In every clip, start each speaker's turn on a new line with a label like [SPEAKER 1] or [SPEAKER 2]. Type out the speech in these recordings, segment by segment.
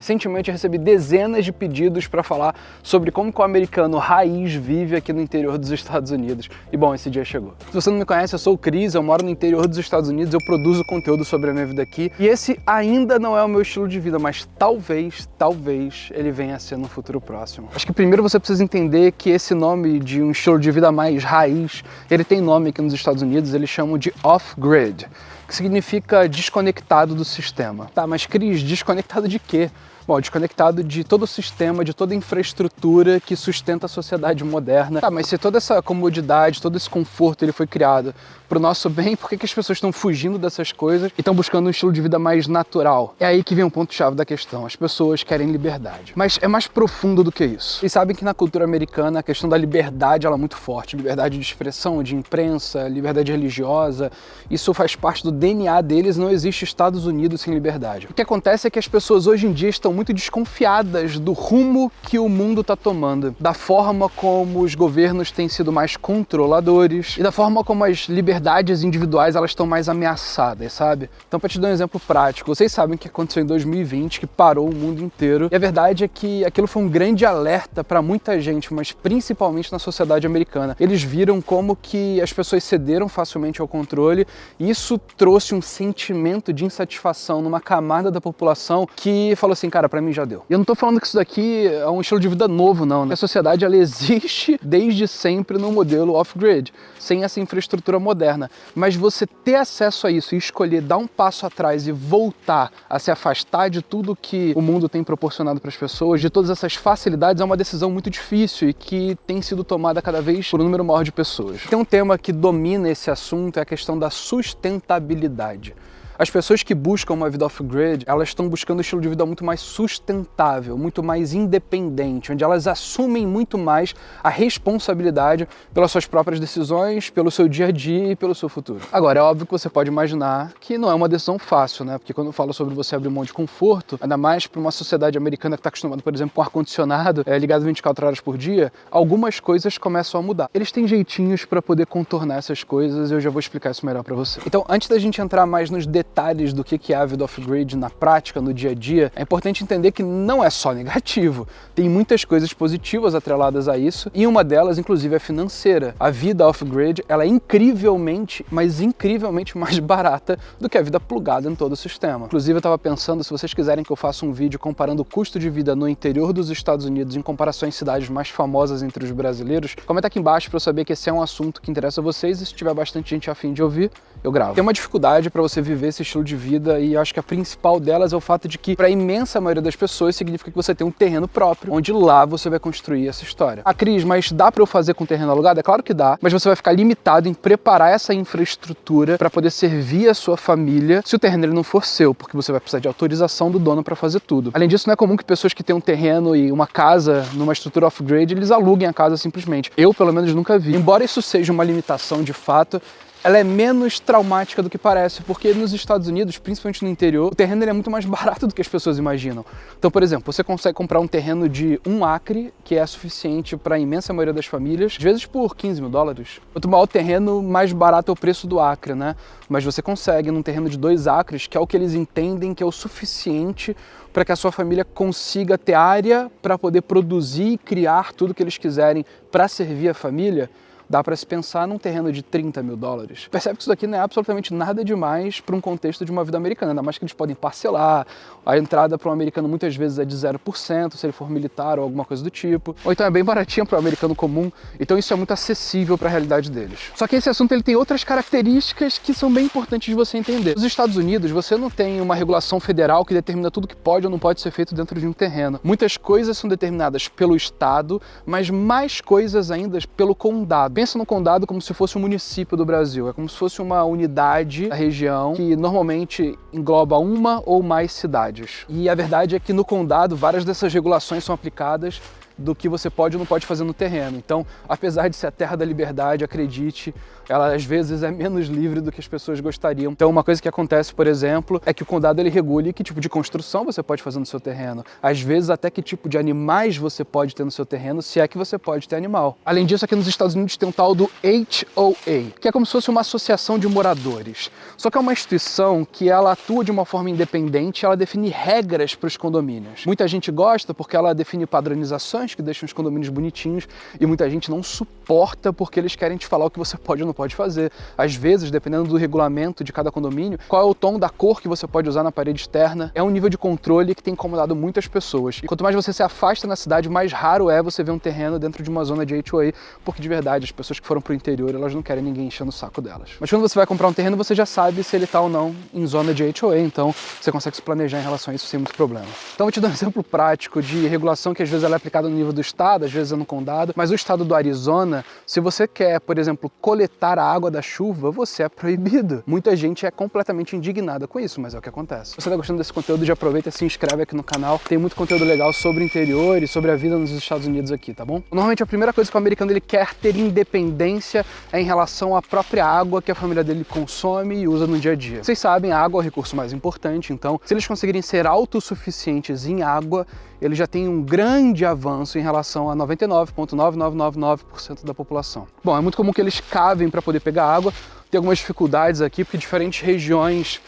[SPEAKER 1] Recentemente eu recebi dezenas de pedidos para falar sobre como que o americano raiz vive aqui no interior dos Estados Unidos. E bom, esse dia chegou. Se você não me conhece, eu sou o Cris, eu moro no interior dos Estados Unidos, eu produzo conteúdo sobre a minha vida aqui. E esse ainda não é o meu estilo de vida, mas talvez ele venha a ser no futuro próximo. Acho que primeiro você precisa entender que esse nome de um estilo de vida mais raiz, ele tem nome aqui nos Estados Unidos, eles chamam de off-grid, que significa desconectado do sistema. Tá, mas Cris, desconectado de quê? Bom, desconectado de todo o sistema, de toda a infraestrutura que sustenta a sociedade moderna. Tá, mas se toda essa comodidade, todo esse conforto ele foi criado para o nosso bem, por que as pessoas estão fugindo dessas coisas e estão buscando um estilo de vida mais natural? É aí que vem um ponto-chave da questão. As pessoas querem liberdade. Mas é mais profundo do que isso. Vocês sabem que na cultura americana a questão da liberdade ela é muito forte. Liberdade de expressão, de imprensa, liberdade religiosa. Isso faz parte do DNA deles. Não existe Estados Unidos sem liberdade. O que acontece é que as pessoas hoje em dia estão muito desconfiadas do rumo que o mundo está tomando, da forma como os governos têm sido mais controladores e da forma como as liberdades individuais elas estão mais ameaçadas, sabe? Então, para te dar um exemplo prático, vocês sabem o que aconteceu em 2020, que parou o mundo inteiro, e a verdade é que aquilo foi um grande alerta para muita gente, mas principalmente na sociedade americana. Eles viram como que as pessoas cederam facilmente ao controle e isso trouxe um sentimento de insatisfação numa camada da população que falou assim, cara, pra mim já deu. E eu não tô falando que isso daqui é um estilo de vida novo, não, né? A sociedade, ela existe desde sempre no modelo off-grid, sem essa infraestrutura moderna. Mas você ter acesso a isso e escolher dar um passo atrás e voltar a se afastar de tudo que o mundo tem proporcionado para as pessoas, de todas essas facilidades, é uma decisão muito difícil e que tem sido tomada cada vez por um número maior de pessoas. Tem um tema que domina esse assunto, é a questão da sustentabilidade. As pessoas que buscam uma vida off-grid, elas estão buscando um estilo de vida muito mais sustentável, muito mais independente, onde elas assumem muito mais a responsabilidade pelas suas próprias decisões, pelo seu dia a dia e pelo seu futuro. Agora, é óbvio que você pode imaginar que não é uma decisão fácil, né? Porque quando eu falo sobre você abrir mão de conforto, ainda mais para uma sociedade americana que está acostumada, por exemplo, com ar-condicionado ligado 24 horas por dia, algumas coisas começam a mudar. Eles têm jeitinhos para poder contornar essas coisas e eu já vou explicar isso melhor para você. Então, antes da gente entrar mais nos detalhes do que é a vida off-grid na prática, no dia a dia, é importante entender que não é só negativo. Tem muitas coisas positivas atreladas a isso e uma delas, inclusive, é financeira. A vida off-grid, ela é incrivelmente, mas incrivelmente mais barata do que a vida plugada em todo o sistema. Inclusive, eu estava pensando, se vocês quiserem que eu faça um vídeo comparando o custo de vida no interior dos Estados Unidos em comparação às cidades mais famosas entre os brasileiros, comenta aqui embaixo para eu saber que esse é um assunto que interessa a vocês e se tiver bastante gente a fim de ouvir, eu gravo. Tem uma dificuldade para você viver esse estilo de vida e acho que a principal delas é o fato de que para a imensa maioria das pessoas significa que você tem um terreno próprio, onde lá você vai construir essa história. Ah, Cris, mas dá para eu fazer com terreno alugado? É claro que dá, mas você vai ficar limitado em preparar essa infraestrutura para poder servir a sua família se o terreno ele não for seu, porque você vai precisar de autorização do dono para fazer tudo. Além disso, não é comum que pessoas que têm um terreno e uma casa numa estrutura off-grid, eles aluguem a casa simplesmente. Eu, pelo menos, nunca vi. Embora isso seja uma limitação de fato, ela é menos traumática do que parece, porque nos Estados Unidos, principalmente no interior, o terreno ele é muito mais barato do que as pessoas imaginam. Então, por exemplo, você consegue comprar um terreno de 1 acre, que é suficiente para a imensa maioria das famílias, às vezes por 15 mil dólares. Quanto maior o terreno, mais barato é o preço do acre, né? Mas você consegue num terreno de 2 acres, que é o que eles entendem que é o suficiente para que a sua família consiga ter área para poder produzir e criar tudo que eles quiserem para servir a família. Dá para se pensar num terreno de 30 mil dólares. Percebe que isso daqui não é absolutamente nada demais para um contexto de uma vida americana, ainda mais que eles podem parcelar. A entrada para um americano muitas vezes é de 0%, se ele for militar ou alguma coisa do tipo. Ou então é bem baratinha para o americano comum, então isso é muito acessível para a realidade deles. Só que esse assunto ele tem outras características que são bem importantes de você entender. Nos Estados Unidos, você não tem uma regulação federal que determina tudo que pode ou não pode ser feito dentro de um terreno. Muitas coisas são determinadas pelo estado, mas mais coisas ainda pelo condado. Pensa no condado como se fosse um município do Brasil. É como se fosse uma unidade da região que normalmente engloba uma ou mais cidades. E a verdade é que no condado várias dessas regulações são aplicadas do que você pode ou não pode fazer no terreno. Então, apesar de ser a terra da liberdade, acredite, ela às vezes é menos livre do que as pessoas gostariam. Então, uma coisa que acontece, por exemplo, é que o condado ele regule que tipo de construção você pode fazer no seu terreno. Às vezes, até que tipo de animais você pode ter no seu terreno, se é que você pode ter animal. Além disso, aqui nos Estados Unidos tem um tal do HOA, que é como se fosse uma associação de moradores. Só que é uma instituição que ela atua de uma forma independente, ela define regras para os condomínios. Muita gente gosta porque ela define padronizações que deixam os condomínios bonitinhos, e muita gente não suporta porque eles querem te falar o que você pode ou não pode fazer. Às vezes, dependendo do regulamento de cada condomínio, qual é o tom da cor que você pode usar na parede externa, é um nível de controle que tem incomodado muitas pessoas. E quanto mais você se afasta na cidade, mais raro é você ver um terreno dentro de uma zona de HOA, porque de verdade, as pessoas que foram pro interior, elas não querem ninguém enchendo o saco delas. Mas quando você vai comprar um terreno, você já sabe se ele tá ou não em zona de HOA, então você consegue se planejar em relação a isso sem muito problema. Então vou te dar um exemplo prático de regulação que às vezes ela é aplicada no nível do estado, às vezes é no condado, mas o estado do Arizona, se você quer, por exemplo, coletar a água da chuva, você é proibido. Muita gente é completamente indignada com isso, mas é o que acontece. Se você tá gostando desse conteúdo, já aproveita e se inscreve aqui no canal. Tem muito conteúdo legal sobre o interior e sobre a vida nos Estados Unidos aqui, tá bom? Normalmente a primeira coisa que o americano ele quer ter independência é em relação à própria água que a família dele consome e usa no dia a dia. Vocês sabem, a água é o recurso mais importante, então se eles conseguirem ser autossuficientes em água, ele já tem um grande avanço em relação a 99,9999% da população. Bom, é muito comum que eles cavem para poder pegar água. Tem algumas dificuldades aqui, porque diferentes regiões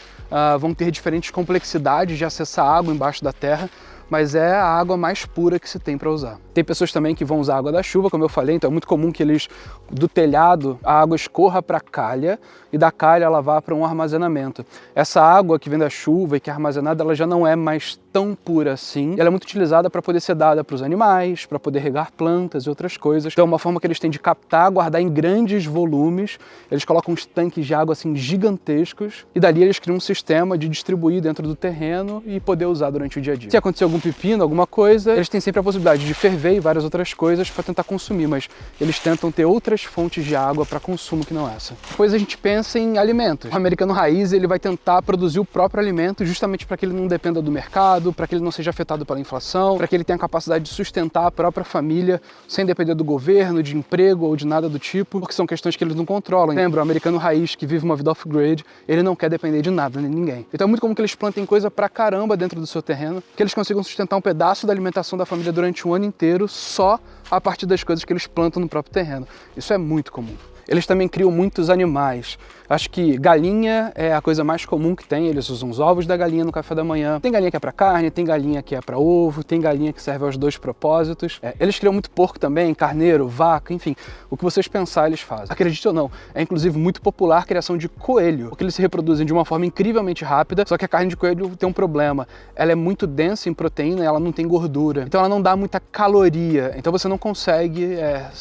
[SPEAKER 1] vão ter diferentes complexidades de acessar água embaixo da terra, mas é a água mais pura que se tem para usar. Tem pessoas também que vão usar a água da chuva, como eu falei, então é muito comum que eles, do telhado, a água escorra para a calha e da calha ela vá para um armazenamento. Essa água que vem da chuva e que é armazenada, ela já não é mais tão pura assim. Ela é muito utilizada para poder ser dada para os animais, para poder regar plantas e outras coisas. Então é uma forma que eles têm de captar, guardar em grandes volumes. Eles colocam uns tanques de água assim gigantescos e dali eles criam um sistema de distribuir dentro do terreno e poder usar durante o dia a dia. Se acontecer algum pepino, alguma coisa, eles têm sempre a possibilidade de ferver e várias outras coisas para tentar consumir, mas eles tentam ter outras fontes de água para consumo que não essa. Depois a gente pensa em alimentos. O americano raiz ele vai tentar produzir o próprio alimento justamente para que ele não dependa do mercado, para que ele não seja afetado pela inflação, para que ele tenha a capacidade de sustentar a própria família sem depender do governo, de emprego ou de nada do tipo, porque são questões que eles não controlam. Lembra, o americano raiz que vive uma vida off-grid, ele não quer depender de nada, nem de ninguém. Então é muito comum que eles plantem coisa pra caramba dentro do seu terreno, que eles consigam sustentar um pedaço da alimentação da família durante um ano inteiro só a partir das coisas que eles plantam no próprio terreno. Isso é muito comum. Eles também criam muitos animais. Acho que galinha é a coisa mais comum que tem. Eles usam os ovos da galinha no café da manhã. Tem galinha que é para carne, tem galinha que é para ovo, tem galinha que serve aos dois propósitos. Eles criam muito porco também, carneiro, vaca, enfim. O que vocês pensar, eles fazem. Acredite ou não, é inclusive muito popular a criação de coelho, porque eles se reproduzem de uma forma incrivelmente rápida, só que a carne de coelho tem um problema. Ela é muito densa em proteína e ela não tem gordura. Então ela não dá muita caloria. Então você não consegue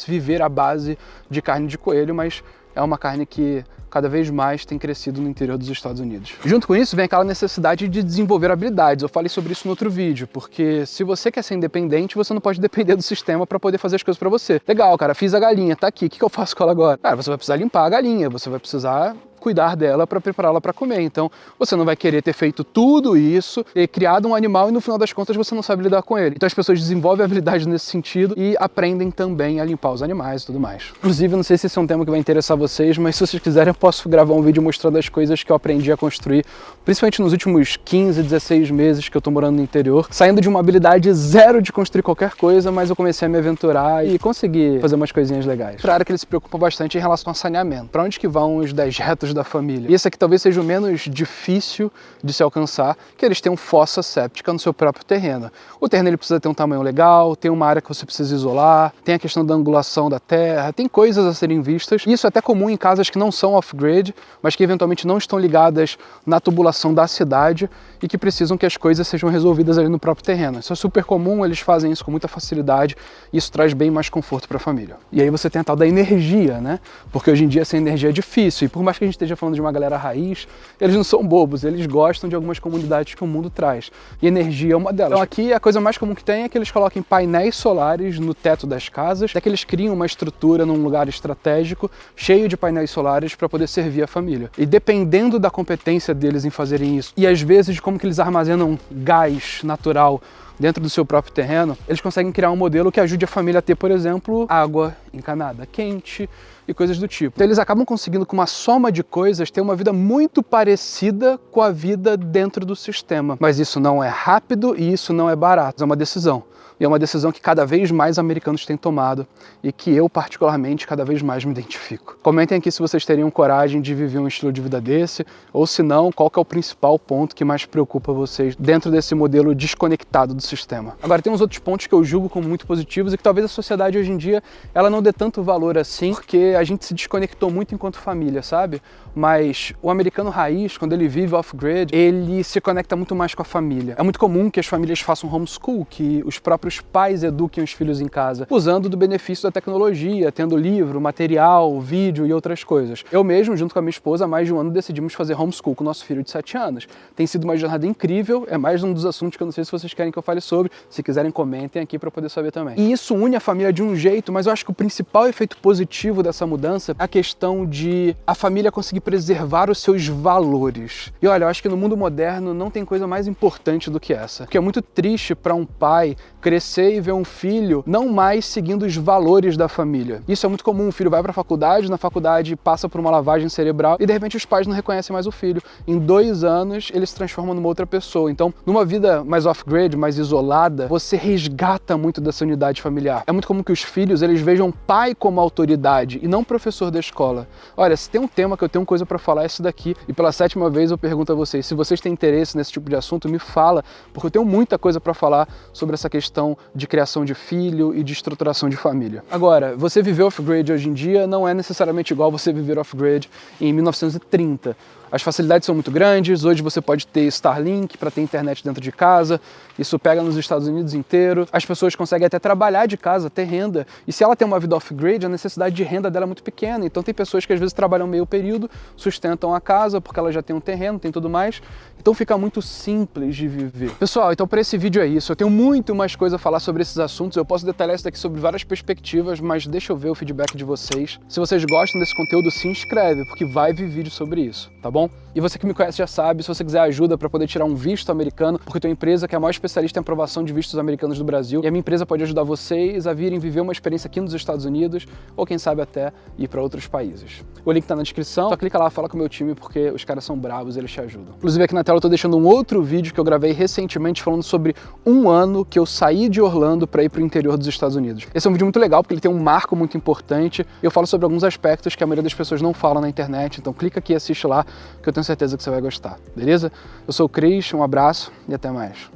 [SPEAKER 1] viver à base de carne de coelho, mas é uma carne que cada vez mais tem crescido no interior dos Estados Unidos. Junto com isso vem aquela necessidade de desenvolver habilidades. Eu falei sobre isso no outro vídeo, porque se você quer ser independente, você não pode depender do sistema para poder fazer as coisas para você. Legal, cara, fiz a galinha, tá aqui, o que eu faço com ela agora? Cara, você vai precisar limpar a galinha, você vai precisar cuidar dela para prepará-la para comer. Então, você não vai querer ter feito tudo isso, ter criado um animal e no final das contas você não sabe lidar com ele. Então as pessoas desenvolvem habilidade nesse sentido e aprendem também a limpar os animais e tudo mais. Inclusive, eu não sei se esse é um tema que vai interessar vocês, mas se vocês quiserem eu posso gravar um vídeo mostrando as coisas que eu aprendi a construir, principalmente nos últimos 15, 16 meses que eu tô morando no interior, saindo de uma habilidade zero de construir qualquer coisa, mas eu comecei a me aventurar e consegui fazer umas coisinhas legais. Outra área que eles se preocupam bastante é em relação ao saneamento. Para onde que vão os 10 retos da família? E esse aqui talvez seja o menos difícil de se alcançar, que eles tenham fossa séptica no seu próprio terreno. O terreno ele precisa ter um tamanho legal, tem uma área que você precisa isolar, tem a questão da angulação da terra, tem coisas a serem vistas. Isso é até comum em casas que não são off-grid, mas que eventualmente não estão ligadas na tubulação da cidade e que precisam que as coisas sejam resolvidas ali no próprio terreno. Isso é super comum, eles fazem isso com muita facilidade e isso traz bem mais conforto para a família. E aí você tem a tal da energia, né? Porque hoje em dia sem energia é difícil e por mais que a gente esteja falando de uma galera raiz, eles não são bobos, eles gostam de algumas comunidades que o mundo traz. E energia é uma delas. Então aqui a coisa mais comum que tem é que eles coloquem painéis solares no teto das casas, até que eles criam uma estrutura num lugar estratégico, cheio de painéis solares para poder servir a família. E dependendo da competência deles em fazerem isso, e às vezes de como que eles armazenam gás natural dentro do seu próprio terreno, eles conseguem criar um modelo que ajude a família a ter, por exemplo, água encanada quente e coisas do tipo. Então eles acabam conseguindo, com uma soma de coisas, ter uma vida muito parecida com a vida dentro do sistema. Mas isso não é rápido e isso não é barato, é uma decisão. E é uma decisão que cada vez mais americanos têm tomado e que eu, particularmente, cada vez mais me identifico. Comentem aqui se vocês teriam coragem de viver um estilo de vida desse, ou se não, qual que é o principal ponto que mais preocupa vocês dentro desse modelo desconectado do sistema. Agora, tem uns outros pontos que eu julgo como muito positivos e que talvez a sociedade hoje em dia ela não dê tanto valor assim, porque a gente se desconectou muito enquanto família, sabe? Mas o americano raiz, quando ele vive off-grid, ele se conecta muito mais com a família. É muito comum que as famílias façam homeschool, que os próprios pais eduquem os filhos em casa, usando do benefício da tecnologia, tendo livro, material, vídeo e outras coisas. Eu mesmo, junto com a minha esposa, há mais de um ano decidimos fazer homeschool com o nosso filho de 7 anos. Tem sido uma jornada incrível, é mais um dos assuntos que eu não sei se vocês querem que eu fale sobre. Se quiserem, comentem aqui para eu poder saber também. E isso une a família de um jeito, mas eu acho que o principal efeito positivo dessa mudança é a questão de a família conseguir preservar os seus valores. E olha, eu acho que no mundo moderno não tem coisa mais importante do que essa. Porque é muito triste para um pai crescer e ver um filho não mais seguindo os valores da família. Isso é muito comum, o filho vai para a faculdade, na faculdade passa por uma lavagem cerebral e de repente os pais não reconhecem mais o filho. Em 2 anos ele se transforma numa outra pessoa. Então, numa vida mais off-grid, mais isolada, você resgata muito dessa unidade familiar. É muito comum que os filhos eles vejam o pai como autoridade e não professor da escola. Olha, se tem um tema que eu tenho coisa para falar é esse daqui. E pela 7ª vez eu pergunto a vocês, se vocês têm interesse nesse tipo de assunto, me fala, porque eu tenho muita coisa para falar sobre essa questão de criação de filho e de estruturação de família. Agora, você viver off-grid hoje em dia não é necessariamente igual você viver off-grid em 1930. As facilidades são muito grandes, hoje você pode ter Starlink para ter internet dentro de casa, isso pega nos Estados Unidos inteiro, as pessoas conseguem até trabalhar de casa, ter renda, e se ela tem uma vida off-grid, a necessidade de renda dela é muito pequena, então tem pessoas que às vezes trabalham meio período, sustentam a casa porque ela já tem um terreno, tem tudo mais, então fica muito simples de viver. Pessoal, então para esse vídeo é isso, eu tenho muito mais coisa a falar sobre esses assuntos, eu posso detalhar isso daqui sobre várias perspectivas, mas deixa eu ver o feedback de vocês. Se vocês gostam desse conteúdo, se inscreve, porque vai vir vídeo sobre isso, tá bom? E você que me conhece já sabe, se você quiser ajuda para poder tirar um visto americano, porque eu tenho uma empresa que é a maior especialista em aprovação de vistos americanos do Brasil, e a minha empresa pode ajudar vocês a virem viver uma experiência aqui nos Estados Unidos, ou quem sabe até ir para outros países. O link tá na descrição, só clica lá, fala com o meu time, porque os caras são bravos, eles te ajudam. Inclusive aqui na tela eu tô deixando um outro vídeo que eu gravei recentemente falando sobre um ano que eu saí de Orlando para ir para o interior dos Estados Unidos. Esse é um vídeo muito legal, porque ele tem um marco muito importante, e eu falo sobre alguns aspectos que a maioria das pessoas não fala na internet, então clica aqui e assiste lá, que eu tenho certeza que você vai gostar, beleza? Eu sou o Cris, um abraço e até mais.